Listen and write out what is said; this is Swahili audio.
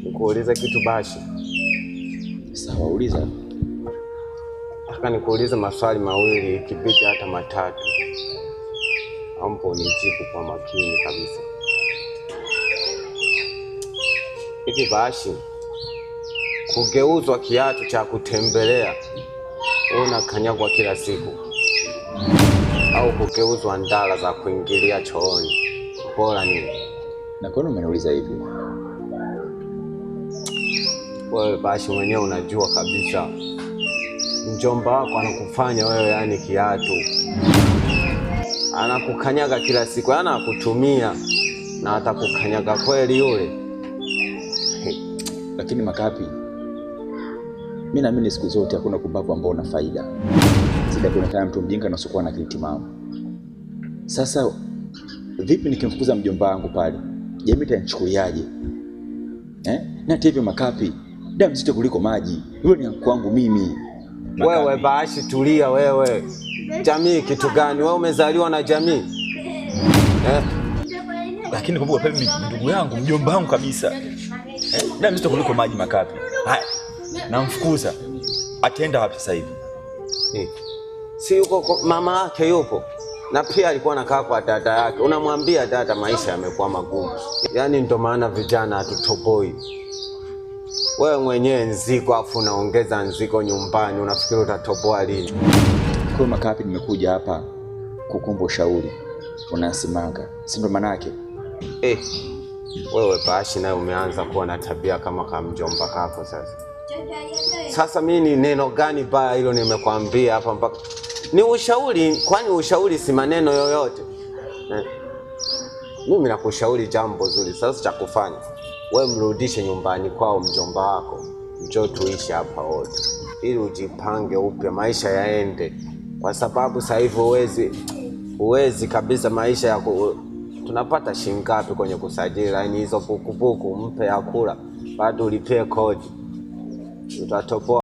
Nikuulize kitu Bashi? Sawa, uliza. Nataka nikuulize maswali mawili, ikibidi hata matatu. Ampo unijibu kwa makini kabisa. Hivi Bashi, kugeuzwa kiatu cha kutembelea unakanyagwa kila siku, au kugeuzwa ndala za kuingilia chooni, bora nini? Na kwa nini umeniuliza hivi? Wewe Bashi mwenyewe unajua kabisa mjomba wako anakufanya wewe yani kiatu, anakukanyaga kila siku, anakutumia na atakukanyaga kweli yule. Lakini Makapi, mimi naamini siku zote hakuna kumbavu ambao una faida. Sida kuonekana mtu mjinga na usiokuwa na akili timamu. Sasa vipi nikimfukuza mjomba wangu pale? Jamii itanichukuliaje? Na hivyo Makapi, damu nzito kuliko maji. Wewe ni kwangu mimi. Makapi. Wewe Bashi tulia wewe. Jamii kitu gani? Wewe umezaliwa na jamii? Lakini kumbuka pale ndugu yangu, mjomba wangu kabisa. Damu nzito kuliko maji Makapi. Haya. Namfukuza. Ataenda wapi sasa hivi? Si yuko mama yake yupo. Na pia alikuwa anakaa kwa dada yake. Unamwambia dada maisha yamekuwa magumu. Yaani ndo maana vijana hatutoboi. Wewe mwenyewe nziko afu unaongeza nziko nyumbani, unafikiri utatoboa lini? Kwa Makapi, nimekuja hapa kukuomba ushauri. Unasimanga, si ndo manake? Wewe Bashi naye umeanza kuwa na tabia kama kamjomba kako sasa. Sasa mimi ni neno gani baya hilo nimekwambia hapa mpaka ni ushauri? Kwani ushauri si maneno yoyote? Mimi nakushauri jambo zuri. Sasa cha kufanya, wewe mrudishe nyumbani kwao mjomba wako. Njoo tuishi hapa wote ili ujipange upya, maisha yaende. Kwa sababu sasa hivi uwezi kabisa maisha ya tunapata shingapi kwenye kusajili, yani hizo bukubuku mpe ya kula, bado ulipie kodi. Utatoboa.